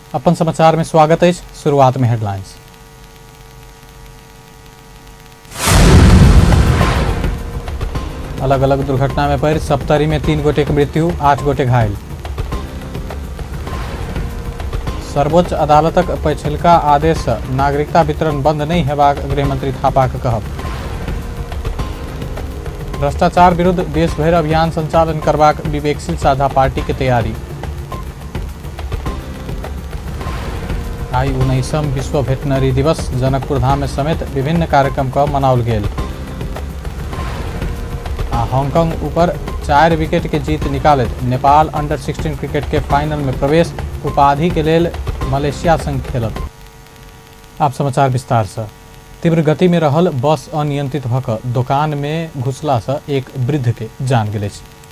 अपन समाचार में स्वागत है। शुरुआत में हेडलाइंस। अलग अलग दुर्घटना में पड़ सप्तरी में 3 गोटे की मृत्यु, 8 गोटे घायल। सर्वोच्च अदालतक पछिलका आदेश नागरिकता वितरण बंद नहीं हेबाक गृहमंत्री थापाक कहब। भ्रष्टाचार विरुद्ध देशभर अभियान संचालन करबाक विवेकशील साझा पार्टी के तैयारी। आई 19वां विश्व भेटनरी दिवस जनकपुर धाम में समेत विभिन्न कार्यक्रम का मनाओल गेल। हांगकांग ऊपर 4 विकेट के जीत निकालत नेपाल अंडर-16 क्रिकेट के फाइनल में प्रवेश, उपाधि के लेल मलेशिया संग खेलत। आप समाचार विस्तार से। तीव्र गति में रहल बस अनियंत्रित भक दुकान में घुसला से एक वृद्ध के जान गेल।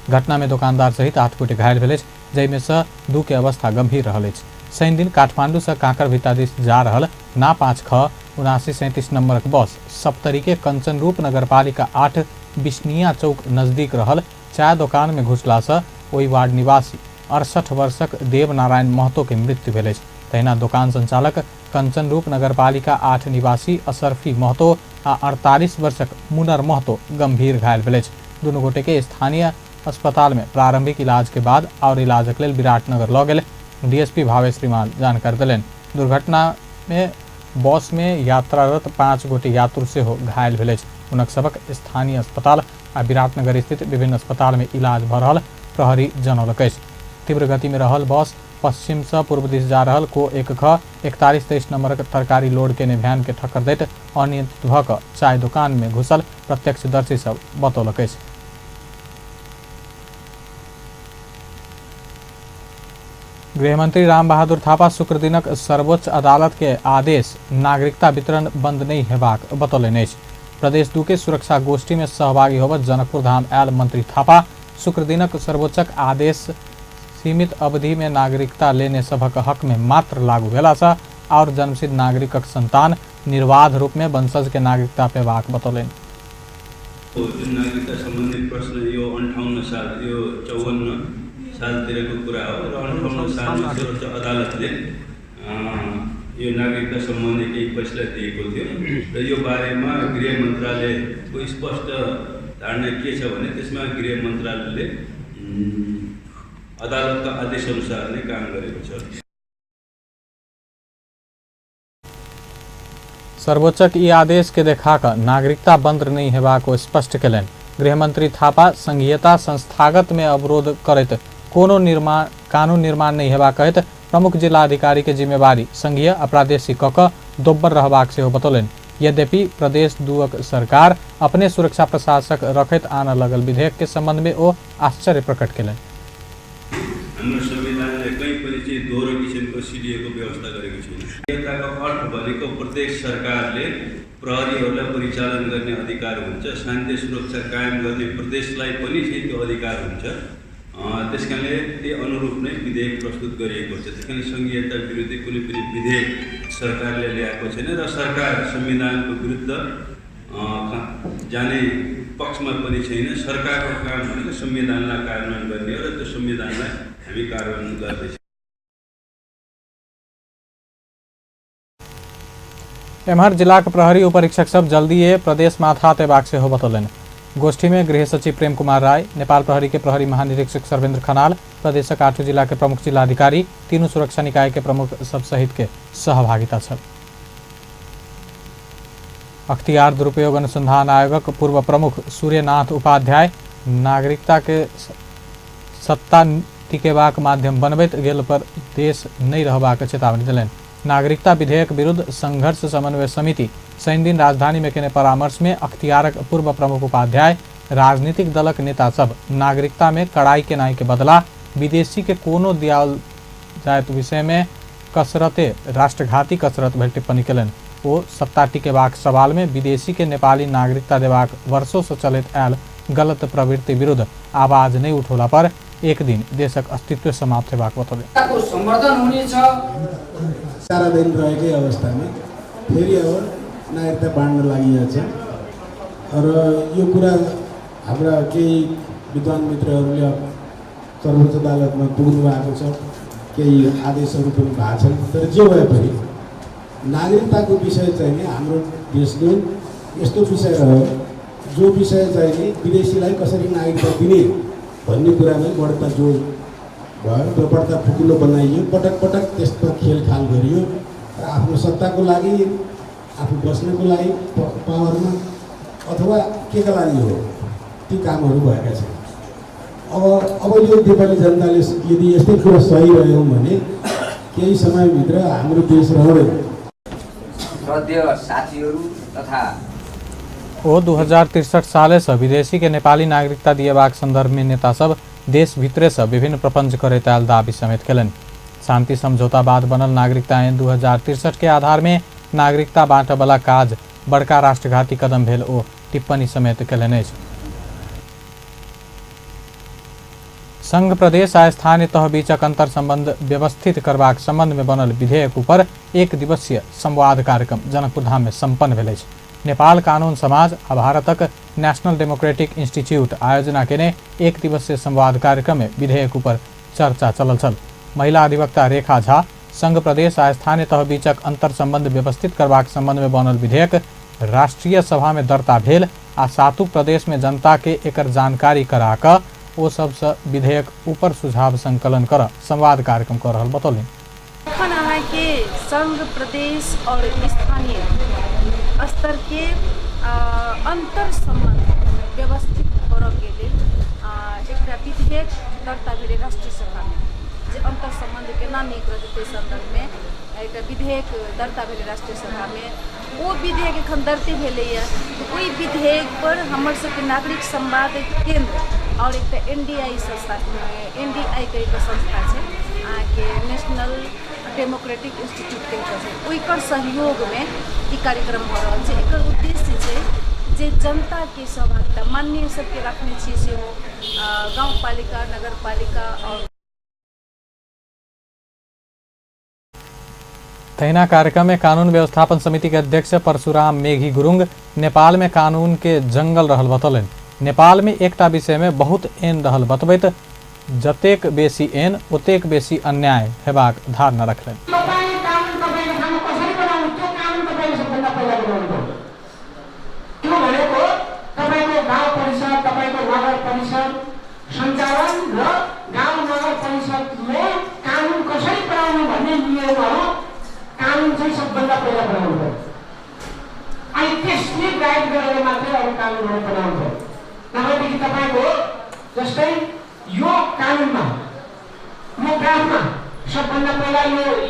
घटना में दुकानदार सहित 8 गोटे घायल भेल, जैमे से 2 के अवस्था गंभीर रहल। शनि दिन काठमांडू से कांकर भित्ता दिस जा रहल ना 5 ख 7937 नंबर बस सप्तरी के कंचन रूप नगरपालिका 8 बिस्निया चौक नजदीक रहल चाय दुकान में घुसला से ओई वार्ड निवासी 68 वर्षक देवनारायण महतो के मृत्यु भेल। तहिना दुकान संचालक कंचन रूप नगरपालिका 8 निवासी असरफी महतो आ 48 वर्षक मुनर महतो गंभीर घायल भेल। दुनू गोटे के स्थानीय अस्पताल में प्रारंभिक इलाज के बाद और इलाजक लेल विराटनगर लऽ गेल। डीएसपी भावेश रिमाल जानकारी दिलन। दुर्घटना में बस में यात्रारत 5 गोटे यात्रु से घायल भेल। उनक सबक स्थानीय अस्पताल आ विराटनगर स्थित विभिन्न अस्पताल में इलाज भ रहल प्रहरी जनौलक। तीव्र गति में रहल बस पश्चिम से पूर्व दिश जा रहल को 1 ख 4123 नंबर तरकारी लोड के वैन के ठक्कर दैत अनियंत्रित भऽ चाय दुकान में घुसल प्रत्यक्षदर्शी सब बतौलक। गृहमंत्री राम बहादुर थापा शुक्र दिनक सर्वोच्च अदालत के आदेश नागरिकता वितरण बंद नहीं हेबाक बतौलनि। प्रदेश 2 के सुरक्षा गोष्ठी में सहभागी होबत जनकपुर धाम आयल मंत्री थापा शुक्र दिनक सर्वोच्चक आदेश सीमित अवधि में नागरिकता लेने सभक हक में मात्र लागू भेला से और जन्मसिद्ध नागरिकक संतान निर्बाध रूप में वंशज के नागरिकता पेबाक बतौलनि। नागरिकता संबंधी प्रश्न यो 58 साल यो 54 सालतिरको कुरा हो र 58 सालमा सर्वोच्च अदालतले यो नागरिकता सम्बन्धी केही फैसला दिएको थियो र यो बारेमा गृह मन्त्रालयको स्पष्ट धारणा के छ भने त्यसमा गृह मन्त्रालयले अदालतका आदेशअनुसार नै काम गरेको छ। सर्वोच्चक ई आदेश के देखाकर नागरिकता बंद नहीं हेबाक स्पष्ट कयलनि। गृहमंत्री थापा संघीयता संस्थागत में अवरोध करैत कोनो कानून निर्माण नहीं हेबाक कहैत प्रमुख जिलाधिकारी के जिम्मेवारी संघीय आ प्रादेशिक क दोब्बर रहबाक सेहो बतौलनि। यद्यपि प्रदेश 2 सरकार अपने सुरक्षा प्रशासक रखैत आनऽ लगल विधेयक के संबंध में ओ आश्चर्य प्रकट कयलनि। हाम्रो संविधानले कहीँ पनि चाहिँ दोहोरो किसिमको सिडिएको व्यवस्था गरेको छैन। संहिताको अर्थ भनेको प्रत्येक सरकारले प्रहरीहरूलाई परिचालन गर्ने अधिकार हुन्छ, शान्ति सुरक्षा कायम गर्ने प्रदेशलाई पनि चाहिँ त्यो अधिकार हुन्छ। त्यसकारणले त्यही अनुरूप नै विधेयक प्रस्तुत गरिएको छ। त्यसकारण संघीयता विरुद्ध कुनै पनि विधेयक सरकारले ल्याएको छैन र सरकार संविधानको विरुद्ध जाने पक्षमा पनि छैन। सरकारको काम भनेको संविधानलाई कार्यान्वयन गर्ने हो र त्यो संविधानलाई हामी कार्यान्वयन गर्दैछौँ। एम्हर जिला के प्रहरी उपरीक्षक सब जल्दी प्रदेश माथा तेबाक से बतौलनि। गोष्ठी में गृह सचिव प्रेम कुमार राय, नेपाल प्रहरी के प्रहरी महानिरीक्षक सर्वेन्द्र खनाल, प्रदेशक 8 जिला के प्रमुख जिलाधिकारी, 3 सुरक्षा निकाय के प्रमुख सब सहित के सहभागिता छल। अख्तियार दुरुपयोग अनुसंधान आयोगक पूर्व प्रमुख सूर्यनाथ उपाध्याय नागरिकता के सत्ता टिकेबाक माध्यम बनबैत गेल पर देश नहीं रहबाक चेतावनी दिलनि। नागरिकता विधेयक विरुद्ध संघर्ष समन्वय समिति शनि दिन राजधानी में केने परामर्श में अख्तियारक पूर्व प्रमुख उपाध्याय राजनीतिक दलक नेता सब नागरिकता में कड़ाई के नाई के बदला विदेशी के कोनो दियाल जायत विषय में कसरते राष्ट्रघाती कसरत भर टिप्पणी कयलनि। ओ सत्ता टिकेबाक सवाल में विदेशी के नेपाली नागरिकता देबाक वर्षों से चलत आयल गलत प्रवृत्ति विरुद्ध आवाज नहीं उठौला पर एक दिन देशक अस्तित्व समाप्त हेबाक बतौलनि। संवर्धन हुनेछ। सारा दिन रहेकै अवस्थामा फेरि अब नागरिकता बाँड्न लागि छ र यो कुरा हाम्रा केही विद्वान मित्रहरूले सर्वोच्च अदालतमा पुग्नु भएको छ केही आदेशहरू पनि भएको छन्। तर जे भए पनि नागरिकताको विषय चाहिँ नि हाम्रो देशको यस्तो विषय रह्यो जो विषय चाहिँ नि विदेशीलाई कसरी नागरिकता दिने भन्ने कुरामै बढ्ता जोड भयो र बढ्ता फुकुलो बनाइयो। पटक पटक त्यसमा खेलखाल गरियो र आफ्नो सत्ताको लागि, आफू बस्नको लागि पावरमा अथवा केका लागि हो, ती कामहरू भएका छन्। अब यो नेपाली जनताले यदि यस्तै कुरा सही रह्यो भने केही समयभित्र हाम्रो देश रहँदैन। श्रद्धेय साथीहरू तथा 2063 साले से विदेशी के नेपाली नागरिकता दिएबाक संदर्भ में नेता सब देश भित्रे से विभिन्न प्रपंच करे ताल दाबी समेत केलन। शांति समझौता बाद बनल नागरिकता ऐन 2063 के आधार में नागरिकता बाँटे वाला काज बड़का राष्ट्रघाती कदम भेल ओ टिप्पणी समेत केलन अछि। संघ प्रदेश आ स्थानीय तह बीचक अंतर संबंध व्यवस्थित करबाक संबंध में बनल विधेयक ऊपर एक दिवसीय संवाद कार्यक्रम जनकपुर धाम में संपन्न भेल अछि। नेपाल कानून समाज आ भारतक नेशनल डेमोक्रेटिक इंस्टीट्यूट आयोजना केने एक दिवसीय संवाद कार्यक्रम में विधेयक ऊपर चर्चा चलल छल। महिला अधिवक्ता रेखा झा संघ प्रदेश आ स्थानीय तह बीचक अंतर संबंध व्यवस्थित करबाक संबंध में बनल विधेयक राष्ट्रीय सभा में दर्ता भेल आ 7 प्रदेश में जनता के एकर जानकारी करा क ओ सबसे विधेयक ऊपर सुझाव संकलन कर संवाद कार्यक्रम कर रहल बतौलनि। के संघ प्रदेश और स्थानीय स्तर के अंतर संबंध व्यवस्थित करे के लेल एकटा विधेयक दर्ता भेल राष्ट्रीय सभा में जे अंतर संबंध केना नीक रहतै संदर्भ में एक विधेयक दर्ता भेल राष्ट्रीय सभा में। वो विधेयक एखन दर्ते भेलैया ओहि विधेयक पर हमर सबके नागरिक संवाद केंद्र और एक NDI संस्था NDI के संस्था है के नेशनल डेमोक्रेटिक इंस्टीट्यूट के ओकर सहयोग में ई कार्यक्रम हो रहा है। एकर उद्देश्य है जे जनता के सहभागिता माननीय सबके रखने छी से हो गाँव पालिका नगर पालिका और तहिना कार्यक्रम में कानून व्यवस्थापन समिति के अध्यक्ष परशुराम मेघी गुरुङ नेपाल में कानून के जंगल रहल बतौलनि। नेपाल में एकटा विषय में बहुत एन रहल बतबैत जतेक बेसी एन ओतेक बेसी अन्याय हेबाक धारणा रखलनि। सबभन्दा पहिला बनाउनु पर्यो अनि त्यसले गाइड गरेर मात्रै अरू कानुनहरू बनाउनु पर्यो। नभएदेखि तपाईको जस्तै यो कानुनमा यो ड्राफ्टमा सबभन्दा पहिला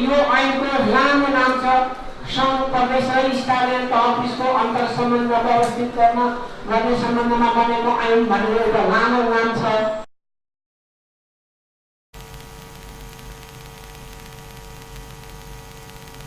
यो ऐनको लामो नाम छ संघ प्रदेश र स्थानीय तह बीचको अन्तर सम्बन्ध व्यवस्थित गर्ने सम्बन्धमा बनेको ऐन भनेर एउटा लामो नाम छ।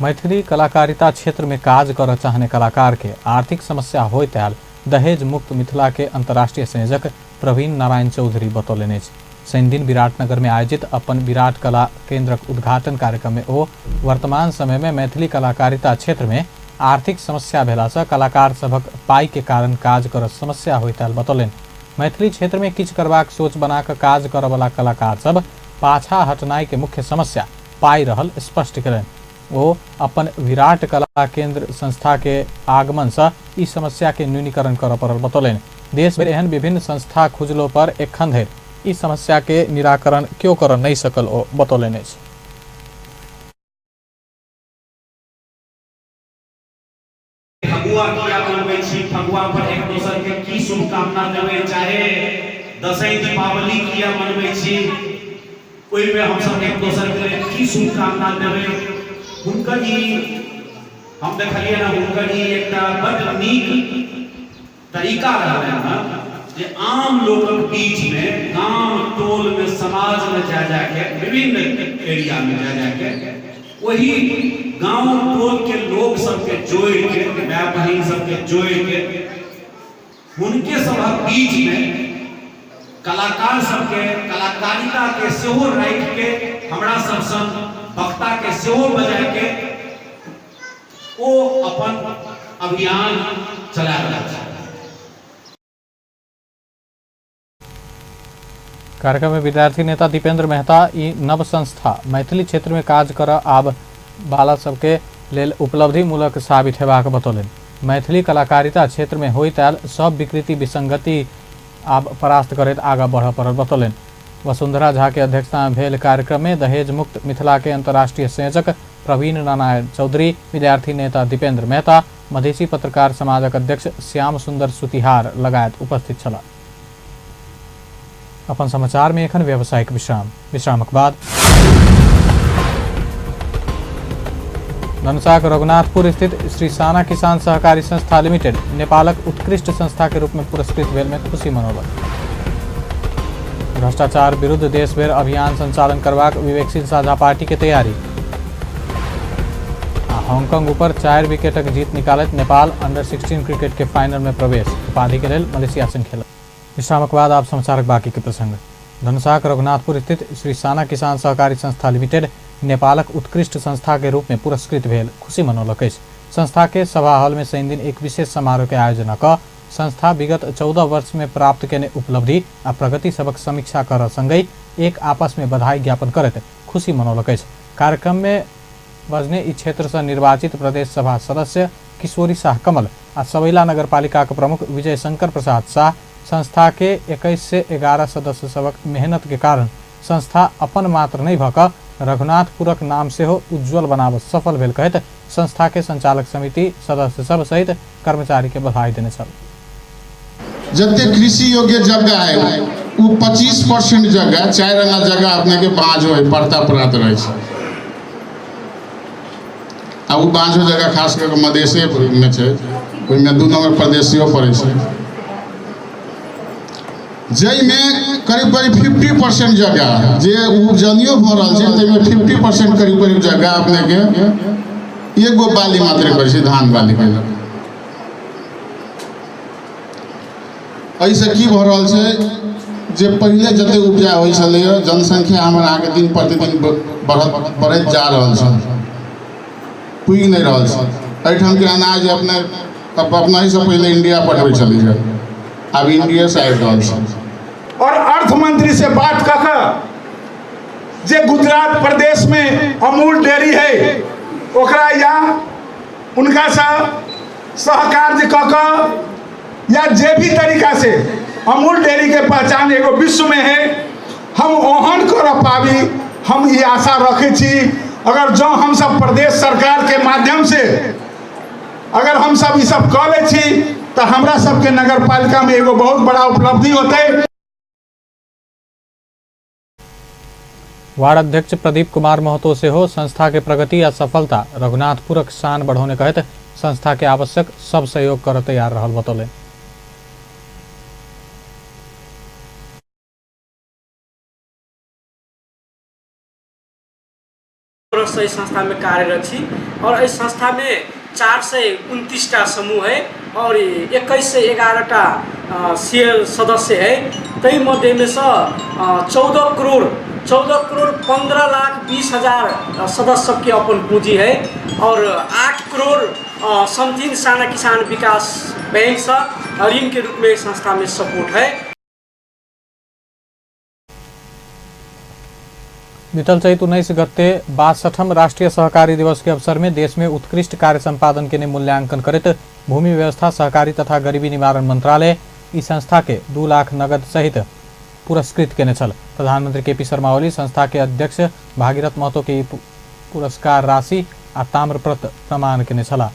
मैथिली कलाकारिता क्षेत्र में काज कर चाहने कलाकार के आर्थिक समस्या होय ताल दहेज मुक्त मिथिला के अंतर्राष्ट्रीय संयोजक प्रवीण नारायण चौधरी बतौलनि। शनि दिन विराटनगर में आयोजित अपन विराट कला केंद्रक उद्घाटन कार्यक्रम में ओ वर्तमान समय में मैथिली कलाकारिता क्षेत्र में आर्थिक समस्या भेला से कलाकार सभक पाई के कारण काज कर समस्या होय ताल बतौलनि। मैथिली क्षेत्र में किछ करबाक सोच बना कर काज कर वाला कलाकार सब पाछा हटनाई के मुख्य समस्या पाई रहल स्पष्ट करें। वो अपन विराट कला केंद्र संस्था के आगमन से इस समस्या के न्यूनीकरण कर पड़ल बतौलनि। देश में एहन विभिन्न संस्था खुजलो पर एखन धरि इस समस्या के निराकरण क्यों कर नहीं सकल ओ बतौलनि। फगुआ किया मनबै छी, फगुआ पर एक दोसर के की शुभकामना देबै, चाहे दशई दीपावली किया मनबै छी ओहि में हम सब एक दोसर के की शुभकामना देबै। हुनकर हम देखलिए ना हुनकर एकटा बड़ नीक तरीका रहलै जे आम लोगक बीच में गांव टोल में समाज में जा के विभिन्न एरिया में जा के वही गांव टोल के लोग सबके जोड़ के माय बहिन सबके जोड़ के उनके सबक बीच में कलाकार सबके कलाकारिता के सेहो राखि के हमरा सब संग वक्ता के सेहो बजा के ओ अपन अभियान चला रहल छै। कार्यक्रम में विद्यार्थी नेता दीपेंद्र मेहता ई नव संस्था मैथिली क्षेत्र में काज कर आब बाला सबके लेल उपलब्धि मूलक साबित हेबाक बतौलनि। मैथिली कलाकारिता क्षेत्र में होइत आयल सब विकृति विसंगति आब परास्त करैत आगा बढ़ पड़ल बतौलनि। वसुंधरा झा के अध्यक्षता में भेल कार्यक्रम में दहेज मुक्त मिथिला के अंतर्राष्ट्रीय संयोजक प्रवीण नारायण चौधरी, विद्यार्थी नेता दीपेंद्र मेहता, मधेसी पत्रकार समाजक अध्यक्ष श्याम सुंदर सुतिहार लगायत उपस्थित छला। अपन समाचार में एखन व्यावसायिक विश्रामक बाद धनुषाक रघुनाथपुर स्थित श्री साना किसान सहकारी संस्था लिमिटेड नेपालक उत्कृष्ट संस्था के रूप में पुरस्कृत भेल में खुशी मनौलक। भ्रष्टाचार विरुद्ध देशभर अभियान संचालन करबाक विवेकशील साझा पार्टी के तैयारी। हांगकांग ऊपर 4 विकेटक जीत निकालत नेपाल अंडर-16 क्रिकेट के फाइनल में प्रवेश, उपाधि के लेल मलेशिया संग खेलत। विश्रामक बाद आप समाचारक बाकी के प्रसंग। धनुषाक रघुनाथपुर स्थित श्री साना किसान सहकारी संस्था लिमिटेड नेपालक उत्कृष्ट संस्था के रूप में पुरस्कृत भेल खुशी मनौलक अछि। संस्था के सभा हॉल में शनि दिन एक विशेष समारोह के आयोजन क संस्था विगत 14 वर्ष में प्राप्त केने उपलब्धि आ प्रगति सबक समीक्षा कर संगै एक आपस में बधाई ज्ञापन करत खुशी मनौलक अछि। कार्यक्रम में बजने ई क्षेत्र से निर्वाचित प्रदेश सभा सदस्य किशोरी शाह कमल आ सबैला नगरपालिका के प्रमुख विजय शंकर प्रसाद शाह संस्था के 21 से 11 सदस्य सबक मेहनत के कारण संस्था अपन मात्र नहीं भक रघुनाथपुरक नाम से हो उज्जवल बनाब सफल भेल कहत संस्था के संचालक समिति सदस्य सब सहित कर्मचारी के बधाई देने छल। जते कृषि योग्य जगह है वो 25% जगह 4 आना जगह अपने के बाँझो है पड़ता पड़ात रहे आ वो बाँझो जगह खास करके मधेसे में है, ओहिमे 2 नंबर प्रदेशियो पड़े छै, जैमे करीब 50% जगह जे उपजनियो भ रहल छै तैमे 50% करीब जगह अपने के एगो बाली मात्र करे छै, धान बाली के। ऐसे की भ रहल छै जे पहले जते उपजा होइ छलै जनसंख्या हमर आगे दिन प्रतिदिन बढ़त जा रहल छै, पुग नहीं रहल छै। एहिठाम के अनाज अपना ही से पहले इंडिया पठबै छलै, अब इंडिया से आबि रहल छै। और अर्थ मंत्री से बात ककर जे गुजरात प्रदेश में अमूल डेयरी है ओकरा या उनका सा सहकार्य ककर या जे भी तरीका से अमूल डेयरी के पहचान एगो विश्व में है हम ओहन कर पाबी, हम ये आशा रखे छी। अगर जो हम सब प्रदेश सरकार के माध्यम से अगर हम सब ये सब कर ले छी तो हमरा सबके नगर पालिका में एगो बहुत बड़ा उपलब्धि होते। वार्ड अध्यक्ष प्रदीप कुमार महतो से हो संस्था के प्रगति या सफलता रघुनाथपुरक शान बढ़ाने कहते संस्था के आवश्यक सब सहयोग कर तैयार रहल बतौले। इस संस्था में कार्यरत छी और इस संस्था में 429 समूह है और 21 से 11 शेयर सदस्य है। तई मध्य में से 14 करोड़ 15,20,000 सदस्य के अपन पूंजी है और 8 करोड़ समथिंग साना किसान विकास बैंक से ऋण के रूप में संस्था में सपोर्ट है। बीतल चैत 19 गते 62वां राष्ट्रीय सहकारी दिवस के अवसर में देश में उत्कृष्ट कार्य संपादन के मूल्यांकन करित भूमि व्यवस्था सहकारी तथा गरीबी निवारण मंत्रालय इस संस्था के 2 लाख नगद सहित पुरस्कृत केने छल। प्रधानमंत्री केपी शर्मा ओली संस्था के अध्यक्ष भागीरथ महतो के पुरस्कार राशि आ ताम्रपत्र प्रमाण केने छला।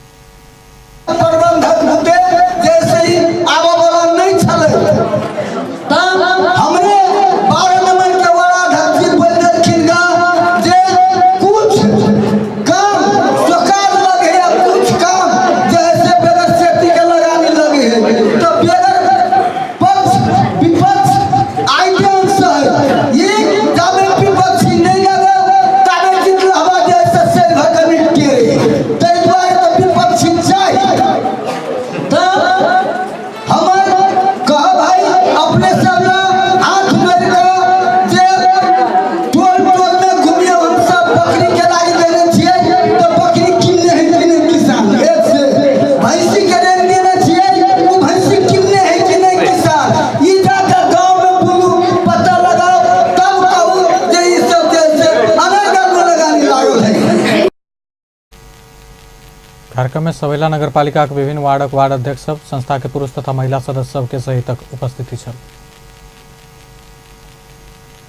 कार्यक्रम में सभेला नगरपालिका के विभिन्न वार्डक वार्ड अध्यक्ष सब, संस्था के पुरुष तथा महिला सदस्य सब के सहितक उपस्थिति छल।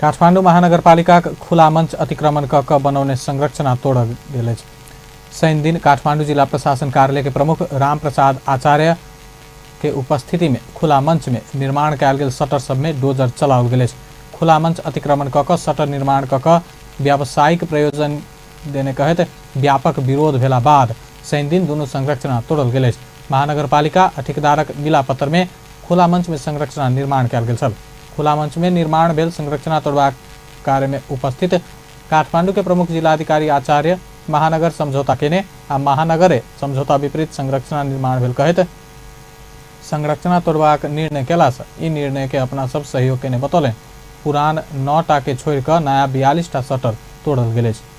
काठमाडौँ महानगरपालिका खुला मंच अतिक्रमण क बनाउने संरचना तोड़ल गेल अछि। शनि दिन काठमाडौँ जिला प्रशासन कार्यालय के प्रमुख राम प्रसाद आचार्य के उपस्थिति में खुला मंच में निर्माण कयल गेल शटर सब में डोजर चलाओल गेल अछि। खुला मंच अतिक्रमण क शटर निर्माण क व्यावसायिक प्रयोजन देने कहत व्यापक विरोध भेला बाद शनि दिन दुनू संरचना तोड़ल गेल अछि। महानगरपालिका ठेकेदारक मिलापत्र में खुला मंच में संरचना निर्माण कयल गेल छल। खुला मंच में निर्माण भेल संरचना तोड़बाक कार्य में उपस्थित काठमाडौँ के प्रमुख जिलाधिकारी आचार्य महानगर समझौता केने आ महानगरे समझौता विपरीत संरचना निर्माण भेल कहत संरचना तोड़बाक निर्णय केला से ई निर्णय के अपना सब सहयोग केने बतौले। पुरान 9 टा के छोड़ कर नया 42 टा शटर तोड़ल गेल अछि।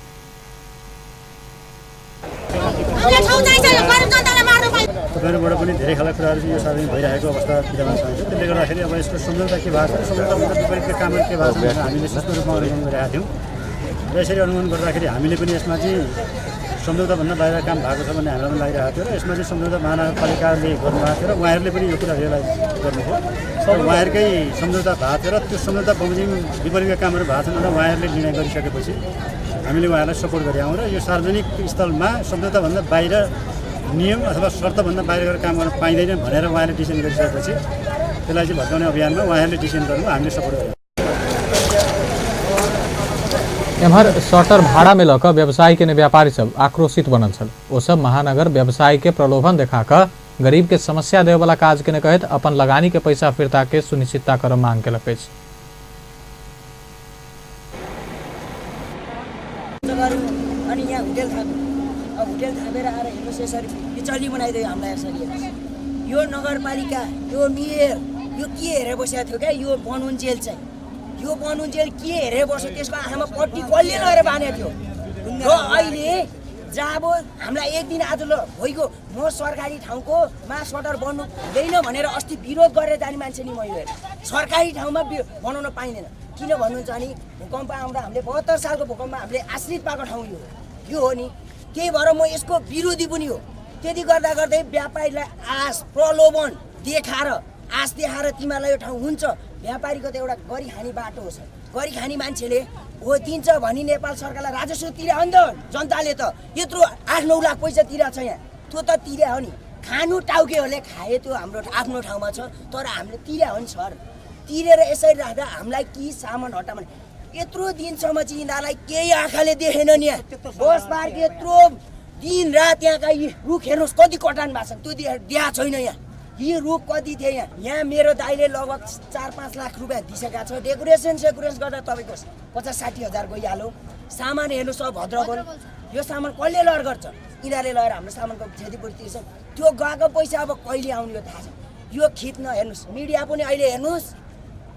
तपाईँहरूबाट पनि धेरै खालका कुराहरू यो सार्वजनिक भइरहेको अवस्था विद्यमान छ। त्यसले गर्दाखेरि अब यसको सम्झौता के भएको छ, सम्झौताभन्दा विपरीतका कामहरू के भएको छ भनेर हामीले सूक्ष्म रूपमा अवलोकन गरिरहेका थियौँ र यसरी अनुगमन गर्दाखेरि हामीले पनि यसमा चाहिँ सम्झौताभन्दा बाहिर काम भएको छ भन्ने हामीलाई पनि लागिरहेको थियो र यसमा चाहिँ सम्झौता महानगरपालिकाले गर्नुभएको थियो र उहाँहरूले पनि यो कुरा रियलाइज गर्नुभयो र उहाँहरूकै सम्झौता भएको थियो र त्यो सम्झौता बमोजिम विपरीतका कामहरू भएको छन् भनेर उहाँहरूले निर्णय गरिसकेपछि हामीले उहाँहरूलाई सपोर्ट गरेका हौँ र यो सार्वजनिक स्थलमा सम्झौताभन्दा बाहिर नियम अथवा शर्तभन्दा बाहिर गएर काम गर्न पाइँदैन भनेर उहाँले डिसिजन गरिसकेपछि त्यसलाई चाहिँ भत्काउने अभियानमा उहाँहरूले डिसिजन गर्नु हामीले सपोर्ट गर्यौँ। एम्हर शटर भाड़ा में लक व्यवसायी के व्यापारी सब आक्रोशित बनल छल। ओ सब महानगर व्यवसायी के प्रलोभन देखा कर गरीब के समस्या देवे वाला काज के कहत अपन लगानी के पैसा फिरता के सुनिश्चितता कर मांग के लगे। होटेल थापेर आएर हेर्नुहोस् यसरी बिचल्ली बनाइदियो हामीलाई यसरी। यो नगरपालिका यो मेयर यो के हेरेर बसेको थियो क्या, यो बनउन्जेल चाहिँ यो बनउन्जेल के हेरेर बस्यो त्यसको आँखामा पट्टी कसले लगेर बाँधेको थियो र अहिले जब हामीलाई एक दिन आज ल भइगयो म सरकारी ठाउँको मा सटर बन्नु हुँदैन भनेर अस्ति विरोध गरेर जाने मान्छे नि मैले सरकारी ठाउँमा बनाउन पाइँदैन किन भन्नुहुन्छ भने भूकम्प आउँदा हामीले 72 सालको भूकम्पमा हामीले आश्रित पाएको ठाउँ यो हो नि। त्यही भएर म यसको विरोधी पनि हो। त्यति गर्दा गर्दै व्यापारीलाई आश प्रलोभन देखाएर आश देखाएर तिमीहरूलाई यो ठाउँ हुन्छ, व्यापारीको त एउटा गरी खाने बाटो हो। गरी खाने मान्छेले हो दिन्छ भनी नेपाल सरकारलाई राजस्व तिर्या हो नि त, जनताले त यत्रो 8-9 लाख पैसा तिरेको छ यहाँ, त्यो त तिर्या हो नि। खानु टाउकेहरूले खाए त्यो हाम्रो आफ्नो ठाउँमा छ, तर हामीले तिर्या हो नि सर। तिरेर यसरी राख्दा हामीलाई कि सामान हटा भने यत्रो दिनसम्म चाहिँ यिनीहरूलाई केही आँखाले देखेन नि। बस पार्क यत्रो दिन रात यहाँका यी रुख हेर्नुहोस् कति कटान भएको छ, त्यो देखाएको छैन। यहाँ यी रुख कति थिए यहाँ मेरो दाइले लगभग 4-5 लाख रुपियाँ दिइसकेको छ। डेकोरेसन गर्दा तपाईँको 50-60 हजार गइहाल्यो। सामान हेर्नुहोस् अब भद्रबल यो सामान कसले लड गर्छ, यिनीहरूले लगेर हाम्रो सामानको क्षतिपूर्ति तिर्छ। त्यो गएको पैसा अब कहिले आउने यो थाहा छ। यो खिच्न हेर्नुहोस् मिडिया पनि अहिले हेर्नुहोस्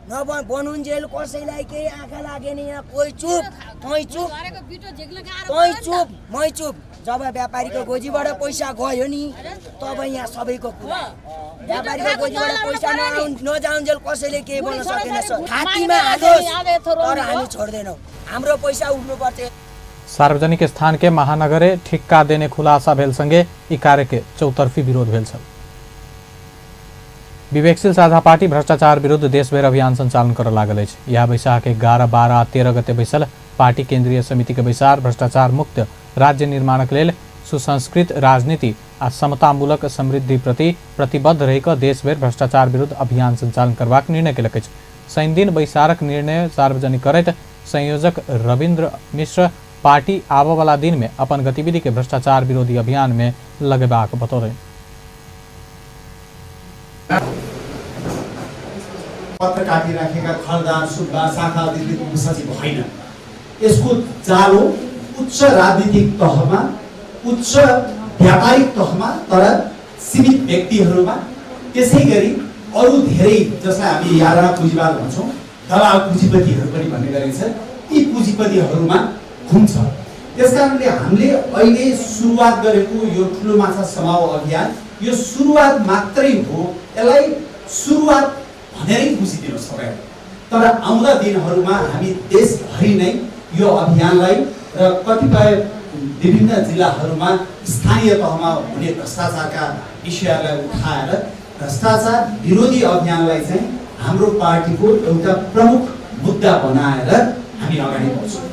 बनउन्जेल कसैलाई केही आँखा लागेन, यहाँ कोही चुप तै चुप तै चुप मै चुप। जब व्यापारीको गोजीबाट पैसा गयो नि तब यहाँ सबैको कुरा। व्यापारीको गोजीबाट पैसा नजाउन्जेल कसैले केही बोल्न सकेन। छातीमा हालोस् तर हामी छोड्दैनौँ, हाम्रो पैसा उठ्नुपर्छ। सार्वजनिक स्थान के महानगरे ठिक्का देने खुलासा भेल संगे ई कार्य के चौतरफी विरोध भेल छल। विवेकशील साझा पार्टी भ्रष्टाचार विरुद्ध देशभर अभियान संचालन कर लागल अछि। यह बैसाख 11, 12 आ 13 गते बैसल पार्टी केंद्रीय समिति के बैसार भ्रष्टाचार मुक्त राज्य निर्माणक लेल सुसंस्कृत राजनीति आ समतामूलक समृद्धि प्रति प्रतिबद्ध रहिक देशभर भ्रष्टाचार विरुद्ध अभियान संचालन करबाक निर्णय केलक अछि। शनि दिन बैसारक निर्णय सार्वजनिक करैत संयोजक रविन्द्र मिश्र पार्टी आबऽ वाला दिन में अपन गतिविधि के भ्रष्टाचार विरोधी अभियान में लगेबाक बतौलनि। पत्र काटिराखेका खरदार सुब्बा शाखा अधिकृत सचिव होइन। यसको चालो उच्च राजनीतिक तहमा उच्च व्यापारिक तहमा तर सीमित व्यक्तिहरूमा त्यसै गरी अरू धेरै जसलाई हामी यारा पुँजीवाद भन्छौँ दलाल पुँजीपतिहरू पनि भन्ने गरिन्छ, यी पुँजीपतिहरूमा घुम्छ। त्यसकारणले हामीले अहिले सुरुवात गरेको यो ठुलो माछा समाओ अभियान यो सुरुवात मात्रै हो। यसलाई सुरुवात भनेरै बुझिदिनुहोस् तपाईँ। तर आउँदा दिनहरूमा हामी देशभरि नै यो अभियानलाई र कतिपय विभिन्न जिल्लाहरूमा स्थानीय तहमा हुने भ्रष्टाचारका विषयलाई उठाएर भ्रष्टाचार विरोधी अभियानलाई चाहिँ हाम्रो पार्टीको एउटा प्रमुख मुद्दा बनाएर हामी अगाडि बढ्छौँ।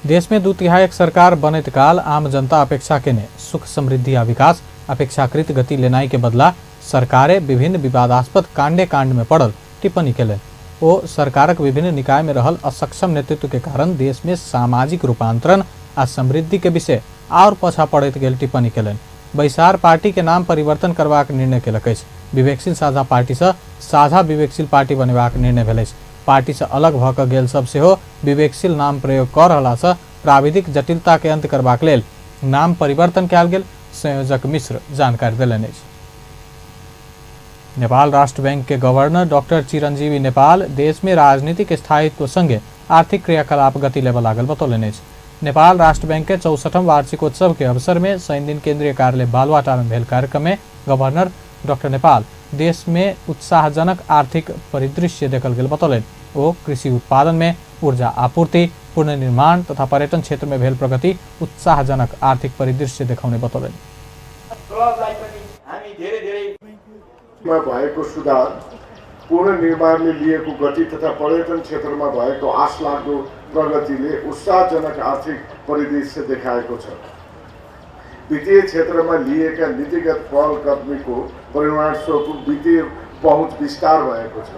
देश में 2/3 सरकार बनैत काल आम जनता अपेक्षा के ने सुख समृद्धि आ विकास अपेक्षाकृत गति लेनाई के बदला सरकारे विभिन्न विवादास्पद कांड में पड़ल टिप्पणी केलन। ओ सरकारक विभिन्न निकाय में रहल असक्षम नेतृत्व के कारण देश में सामाजिक रूपांतरण आ समृद्धि के विषय और पछा पड़ैत गेल टिप्पणी केलन। बैसार पार्टी के नाम परिवर्तन करबाक निर्णय केलक अछि। विवेकशील साझा पार्टी से साझा विवेकशील पार्टी बनेबाक निर्णय भेल अछि। पार्टी से अलग भऽ कऽ गेल सब सेहो विवेकशील नाम प्रयोग कऽ रहला से प्राविधिक जटिलता के अंत करबाक लेल नाम परिवर्तन कयल गेल, संयोजक मिश्र जानकारी देलनि अछि। नेपाल राष्ट्र बैंक के गवर्नर डॉक्टर चिरंजीवी नेपाल देश में राजनीतिक स्थायित्व संगे आर्थिक क्रियाकलाप गति लेबऽ लागल बतौलनि अछि। नेपाल राष्ट्र बैंक के 64वां वार्षिकोत्सव के अवसर में शनि दिन केंद्रीय कार्यालय बालुवाटार में भेल कार्यक्रम में गवर्नर डॉक्टर नेपाल देश में उत्साहजनक आर्थिक परिदृश्य देखल गेल बतौलनि। वो कृषि उत्पादन में ऊर्जा आपूर्ति, पुनर्निर्माण तथा पर्यटन क्षेत्र में भेल प्रगति उत्साहजनक आर्थिक परिदृश्य देखाउने बतौलनि। भएको सुधार, पुनर्निर्माणले लिएको गति तथा पर्यटन क्षेत्रमा भएको आशलाग्दो प्रगतिले उत्साहजनक आर्थिक परिदृश्य देखाएको छ। वित्तीय क्षेत्रमा लिएका नीतिगत पहल कदमीको परिणामस्वरूप वित्तीय पहुँच विस्तार भएको छ।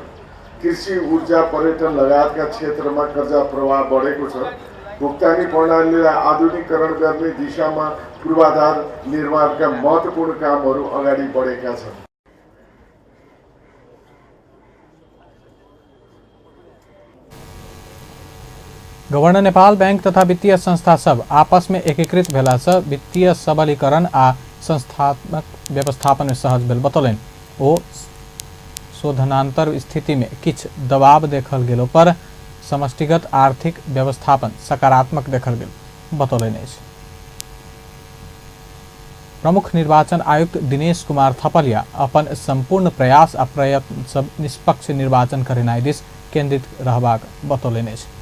कृषि, ऊर्जा, पर्यटन लगायतका क्षेत्रमा कर्जा प्रवाह बढेको छ। भुक्तानी प्रणालीलाई आधुनिकीकरण गर्ने दिशामा पूर्वाधार निर्माणका महत्त्वपूर्ण कामहरू अगाडि बढेका छन्। गवर्नर नेपाल बैंक तथा वित्तीय संस्था सब आपस में एकीकृत भेला से वित्तीय सबलीकरण आ संस्थात्मक व्यवस्थापन में सहज भेल बतौलनि। ओ शोधनांतर स्थिति में किछ दबाव देखल गेलो पर समष्टिगत आर्थिक व्यवस्थापन सकारात्मक देखल गेल बतौलनि अछि। प्रमुख निर्वाचन आयुक्त दिनेश कुमार थपलिया अपन संपूर्ण प्रयास आ प्रयत्न सब निष्पक्ष निर्वाचन करेनाई दिस केंद्रित रहबाक बतौलनि अछि।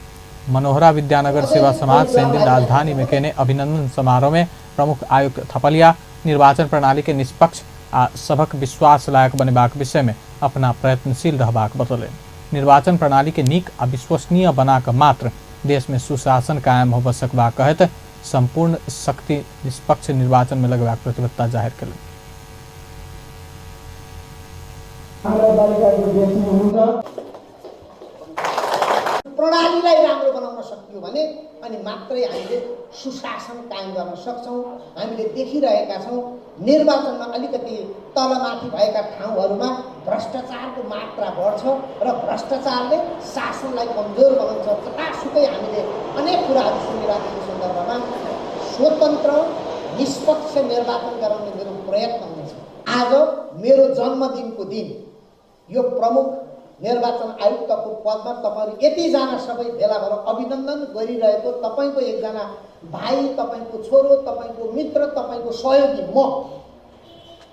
मनोहरा विद्यानगर सेवा समाज शनि दिन राजधानी में केने अभिनंदन समारोह में प्रमुख आयुक्त थपलिया निर्वाचन प्रणाली के निष्पक्ष आ सबक विश्वास लायक बनेबाक विषय में अपना प्रयत्नशील रहबाक बतौलनि। निर्वाचन प्रणाली के नीक आ विश्वसनीय बना कऽ मात्र देश में सुशासन कायम होबऽ सकबाक कहैत संपूर्ण शक्ति निष्पक्ष निर्वाचन में लगबाक प्रतिबद्धता जाहिर केलनि। प्रणालीलाई राम्रो बनाउन सकियो भने अनि मात्रै हामीले सुशासन कायम गर्न सक्छौँ। हामीले देखिरहेका छौँ निर्वाचनमा अलिकति तलमाथि भएका ठाउँहरूमा भ्रष्टाचारको मात्रा बढ्छ र भ्रष्टाचारले शासनलाई कमजोर बनाउँछ। जतासुकै हामीले अनेक कुराहरू सुनिरहेको सन्दर्भमा स्वतन्त्र निष्पक्ष निर्वाचन गराउने मेरो प्रयत्न हुनेछ। आज मेरो जन्मदिनको दिन यो प्रमुख निर्वाचन आयुक्तको पदमा तपाईहरु यतिजना सबै भेला भएर अभिनन्दन गरिरहेको तपाईको एकजना भाइ, तपाईको छोरो, तपाईको मित्र, तपाईको सहयोगी म,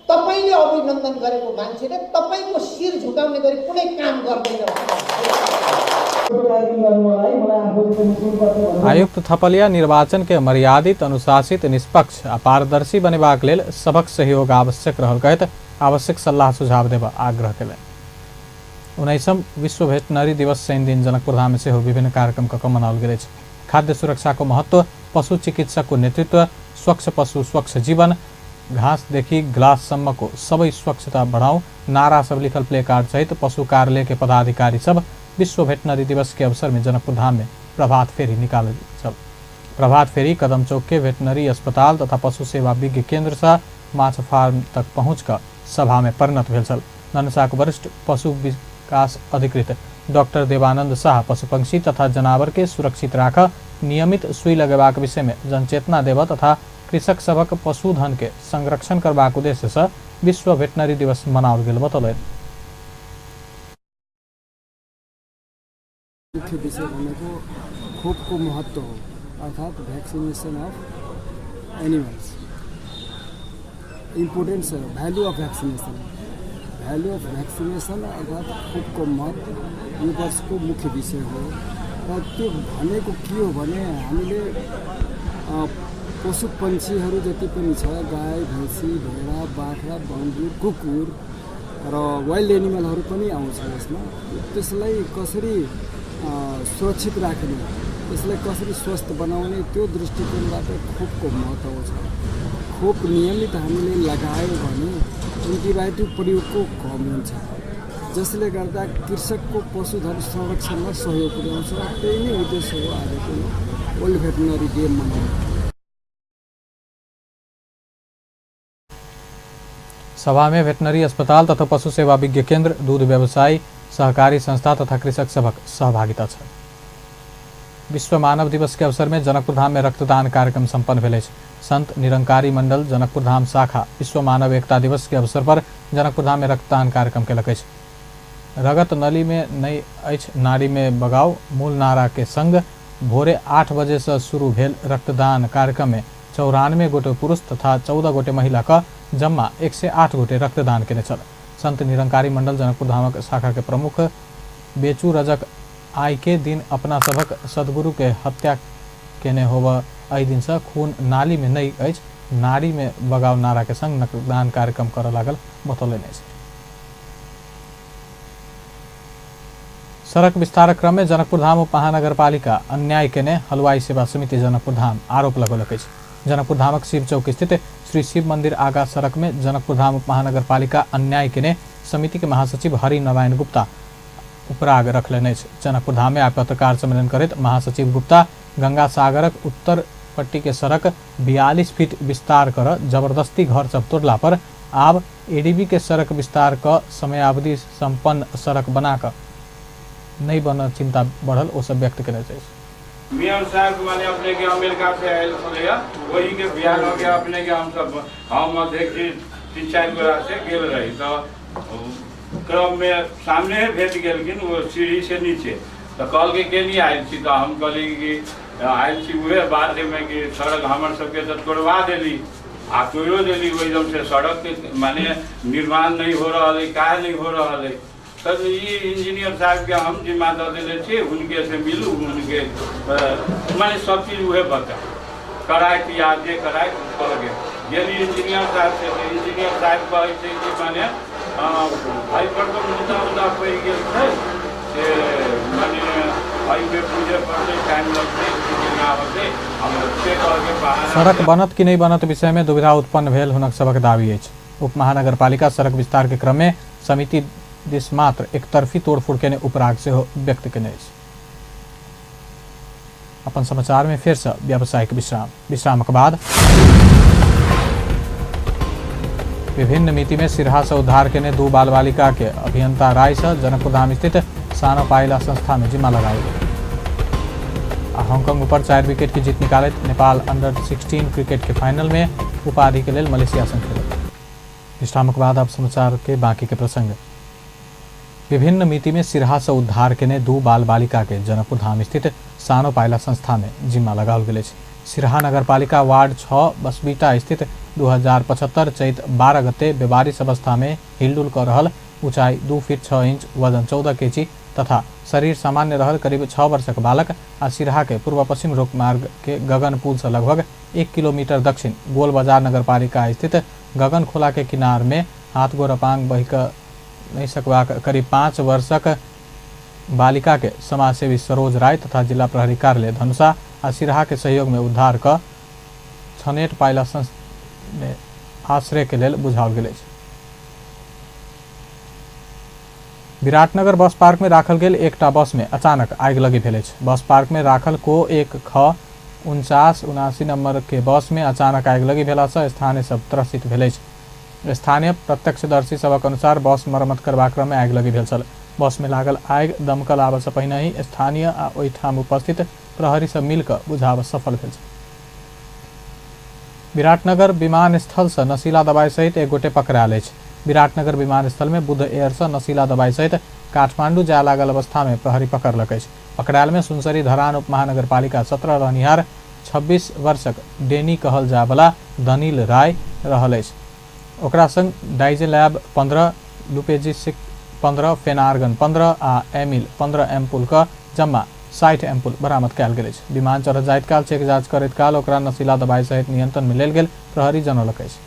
तपाईले अभिनन्दन गरेको मान्छेले तपाईको शिर झुकाउने गरी कुनै काम गर्दैन। आयुक्त थपलिया निर्वाचन के मर्यादित, अनुशासित, निष्पक्ष आ पारदर्शी बनेबाक लेल सबक सहयोग आवश्यक रहल कहैत आवश्यक सलाह सुझाव देबा आग्रह केलनि। 19वां विश्व भेटनरी दिवस शनि दिन जनकपुर धाम में सेहो विभिन्न कार्यक्रम कऽ मनाओल गेल अछि। खाद्य सुरक्षा को महत्व, पशु चिकित्सक को नेतृत्व, स्वच्छ पशु स्वच्छ जीवन, घास देखी ग्लास सम्म को सबै स्वच्छता बढ़ाऊ नारा सब लिखल प्ले कार्ड सहित पशु कार्यालय के पदाधिकारी सब विश्व भेटनरी दिवस के अवसर में जनकपुर धाम में प्रभात फेरी निकालल छल। प्रभात फेरी कदम चौक के वेटनरी अस्पताल तथा पशु सेवा विज्ञ केंद्र से माछ फार्म तक पहुँच कर सभा में परिणत भेल छल। ननसाक वरिष्ठ पशु विकास अधिकृत डॉक्टर देवानंद शाह पशुपक्षी तथा जनावर के सुरक्षित राख, नियमित सुई लगेबाक विषय में जनचेतना देव तथा कृषक सबक पशुधन के संरक्षण करबाक उद्देश्य से विश्व भेटनरी दिवस मनाओल गेल बतौलनि। मुख्य विषय भनेको खोपको महत्व हो, अर्थात् vaccination of animals, importance value of vaccination. Value of vaccination अर्थात् खोपको महत्व यो वर्षको मुख्य विषय हो र त्यो भनेको के हो भने हामीले पशु पन्छीहरू जति पनि छ, गाई, भैँसी, भेडा, बाख्रा, बङ्गुर, कुकुर र वाइल्ड एनिमलहरू पनि आउँछ यसमा। त्यसलाई कसरी सुरक्षित राख्ने, त्यसलाई कसरी स्वस्थ बनाउने, त्यो दृष्टिकोणबाट खोपको महत्त्व छ। खोप नियमित हामीले लगायो भने एन्टिबायोटिक प्रयोगको कम हुन्छ, जसले गर्दा कृषकको पशुधन संरक्षणमा सहयोग पुर्याउँछ। त्यही नै उद्देश्य हो आजको वर्ल्ड भेटनरी डे मनाउने। सभा में वेटनरी अस्पताल तथा पशु सेवा विज्ञ केन्द्र, दूध व्यवसायी, सहकारी संस्था तथा कृषक सभक सहभागिता छ। विश्व मानव दिवस के अवसर में जनकपुर धाम में रक्तदान कार्यक्रम सम्पन्न भेल। संत निरंकारी मंडल जनकपुर धाम शाखा विश्व मानव एकता दिवस के अवसर पर जनकपुर धाम में रक्तदान कार्यक्रम केलक। रगत नली में नहीं अछि नाड़ी में बगाव मूल नारा के संग भोरे 8 बजे से शुरू भेल रक्तदान कार्यक्रम में 94 गोटे पुरुष तथा 14 गोटे महिला का जम्मा 108 गोटे रक्तदान केने छल। संत निरंकारी मंडल जनकपुर धामक शाखा के प्रमुख बेचू रजक आई के दिन अपना सबक सदगुरु के हत्या केने होब एहि दिन से खून नाली में नहीं अछि नाड़ी में बगाव नारा के संग रक्तदान कार्यक्रम कर लागल बतौलनि। सड़क विस्तार क्रम में जनकपुर धाम उप महानगरपालिका अन्याय केने हलवाई सेवा समिति जनकपुर धाम आरोप लगौलक। जनकपुर धामक शिव चौक स्थित श्री शिव मंदिर आगा सड़क में जनकपुर धाम उप महानगरपालिका अन्याय केने समिति के महासचिव हरि नारायण गुप्ता उपराग रखलनि। जनकपुर धाम में पत्रकार सम्मेलन करते महासचिव गुप्ता गंगा सागरक उत्तर पट्टी के सड़क 42 फीट विस्तार कर जबरदस्ती घर सब तोड़ला पर आब एडीबी के सड़क विस्तार का समयावधि संपन्न सड़क बनाकर नहीं बन चिंता बढ़ल वो सब व्यक्त करे चाहिए। मियाँ साहब माने अपने के अमेरिका से आयल छलैया, वही के बिहार हो गया अपने के हम सब हम देखी 3-4 गोरा से गेल रही तो क्रम में सामने भेट गेलखिन वो सीढ़ी से नीचे तो कल के नहीं आयल छी तो हम कहली कि आयल छी उहे बाद में कि सड़क हमर सबके तो तोड़वा देली आ तोड़ो देली एकदम से सड़क के माने निर्माण नहीं हो रहा है, काहे नहीं हो रहा है। तब ये इंजीनियर साहब के हम जिम्मा दे दिले छे उनके से मिलू उनके माने सब चीज उहे बता कराए कि आज ये कराए कह गए यदि इंजीनियर साहब से इंजीनियर साहब कहे थे कि माने भाई पर तो मुद्दा पड़ गेल छै से माने भाई में पूजे पर टाइम लगते ना होते हम से कह के बाहर सड़क बनत कि नहीं बनत विषय में दुविधा उत्पन्न भेल हुनक सबक दावी अछि। उप महानगरपालिका सड़क विस्तार के क्रम में समिति दिस मात्र एक तरफी तोड़फोड़ के उपराग से व्यक्त केने। अपन समाचार में फिर से व्यावसायिक विश्राम के बाद विभिन्न मिति में सिरहा से उद्धार केने 2 बाल बालिका के अभियंता राय से जनकपुर धाम स्थित सानो पाइला संस्था में जिम्मा लगाई गई। हांगकांग ऊपर 4 विकेट की जीत निकाले नेपाल अंडर 16 क्रिकेट के फाइनल में उपाधि के लिए मलेशिया संग खेले। विश्राम के बाद अब समाचार के बाकी के प्रसंग। विभिन्न मिति में सिरहा से उद्धार केने 2 बाल बालिका के जनकपुर धाम स्थित सानो पाइला संस्था में जिम्मा लगाओल गेल। सिरहा नगरपालिका वार्ड 6 बसबीटा स्थित 2075 चैत 12 गते बेबारिश अवस्था में हिलडुल कर रहल ऊंचाई 2 फीट 6 इंच वजन 14 केजी तथा शरीर सामान्य रहल करीब 6 वर्षक बालक आ सिरहा के पूर्व पश्चिम रोक मार्ग के गगन पुल से लगभग 1 किलोमीटर दक्षिण गोल बाजार नगरपालिका स्थित गगन खोला के किनार में हाथ गोड़ अपांग बहिक नहीं सकवा करीब 5 वर्षक बालिका के समाजसेवी सरोज राय तथा जिला प्रहरी कार्यालय धनुषा आ सिरहा के सहयोग में उद्धार कर छनेट पाइला में आश्रय के लेल बुझाओल गेल। विराटनगर बस पार्क में राखल गेल एकटा बस में अचानक आगि लगी भेल। बस पार्क में राखल को एक ख 4979 नंबर के बस में अचानक आगि लगी भेला से स्थानीय सब त्रसित भेल। स्थानीय प्रत्यक्षदर्शी सबक अनुसार बस मरम्मत करबा क्रम में आगि लगी भेल छल। बस में लागल आगि दमकल आबऽ से पहिने ही स्थानीय आ ओहिठाम उपस्थित प्रहरी सब मिलकर बुझाब सफल भेल। विराटनगर विमानस्थल से नशीला दवाई सहित एक गोटे पकड़ायल अछि। विराटनगर विमानस्थल में बुध एयर से नशीला दवाई सहित काठमांडू जाय लागल अवस्था में प्रहरी पकड़लक अछि। पकड़ायल में सुनसरी धरान उप महानगरपालिका 17 रहनिहार 26 वर्षक डेनी कहल जाय वाला दनील राय रहल अछि। ओकरा संग डाइजेलैब 15, लुपेजिसिक 15, फेनार्गन 15 आ एमिल 15 एम्पुल का जम्मा 60 एम्पुल बरामद कयल गेल अछि। विमान चढ़ जाइत काल चेक जाँच करैत काल ओकरा नशीला दवाई सहित नियंत्रण में लेल गेल प्रहरी जनौलक अछि।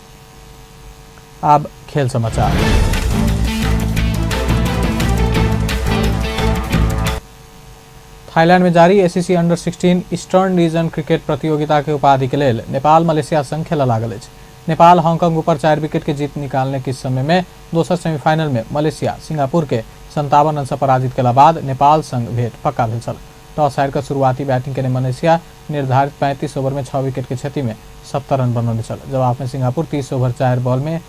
आब खेल समाचार। थाईलैंड में जारी ACC under 16 eastern region cricket प्रतियोगिता के उपाधि के लेल नेपाल मलेशिया संग खेल लागल अछि। नेपाल हांगकांग ऊपर 4 विकेट के जीत निकालने के समय में दोसर सेमीफाइनल में मलेशिया सिंगापुर के 57 रन से पराजित केला बाद नेपाल संग भेंट पक्का भेल छल। टॉस हारि कऽ शुरुआती बैटिंग केने मलेशिया निर्धारित 35 ओवर में 6 विकेट के क्षति में 70 रन बनौने छल। जवाब में सिंगापुर 30 ओवर 4 बॉल में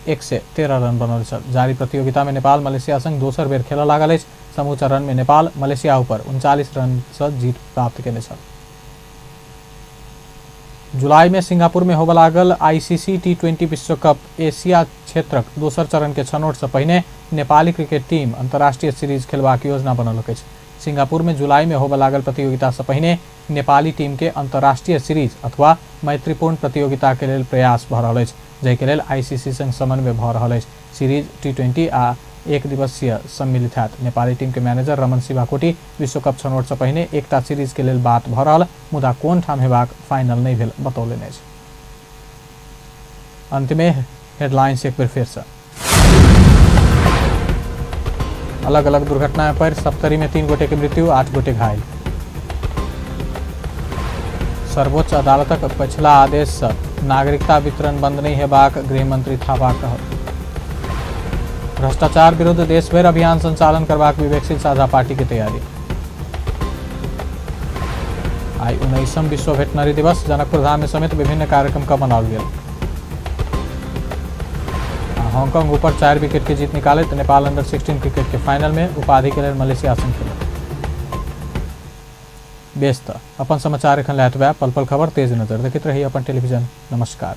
113 रन बनौने छल। जारी प्रतियोगिता में नेपाल मलेशिया संग दोसर बेर खेल लागल अछि। समूचा रन में नेपाल मलेशिया ऊपर 39 रन से जीत प्राप्त केने छल। जुलाई में सिंगापुर में होबय लागल आईसीसी टी20 विश्व कप एशिया क्षेत्रक दोसर चरण के छनौट से पहिने नेपाली क्रिकेट टीम अंतर्राष्ट्रीय सीरीज खेलबाक योजना बनौलक अछि। सिंगापुर में जुलाई में होबय लागल प्रतियोगिता से पहिने नेपाली टीम के अंतर्राष्ट्रीय सीरीज अथवा मैत्रीपूर्ण प्रतियोगिता के लेल प्रयास भ रहल अछि, जाहि के लेल आईसीसी संग समन्वय भ रहल अछि। सीरीज टी20 आ एक दिवसीय सम्मिलित हैत। नेपाली टीम के मैनेजर रमन शिवाकोटी विश्व कप छनौट से पहिने एकटा सीरीज के लेल बात भ रहल, मुदा कोन ठाम हेबाक फाइनल नहीं भेल बतौलनि अछि। अंत में हेडलाइंस एक बेर फेर से। अलग अलग दुर्घटना पर सप्तरी में 3 गोटे के मृत्यु, 8 गोटे घायल। सर्वोच्च अदालतक पछिला आदेश से नागरिकता वितरण बंद नहीं हेबाक गृह मंत्री थापा कहल। भ्रष्टाचार विरुद्ध देशभर अभियान संचालन करबाक विवेकशील साझा पार्टी की तैयारी। आई 19वां विश्व वेटनरी दिवस जनकपुर धाम में समेत विभिन्न कार्यक्रम का मनाओल गेल। हांगकांग ऊपर 4 विकेट की जीत निकाले तो नेपाल अंडर 16 क्रिकेट के फाइनल में उपाधि के लिए मलेशिया संग खेल। बेस अपन समाचार एखन लैत बा पल पल खबर तेज नजर देखते रही अपन टेलीविजन। नमस्कार।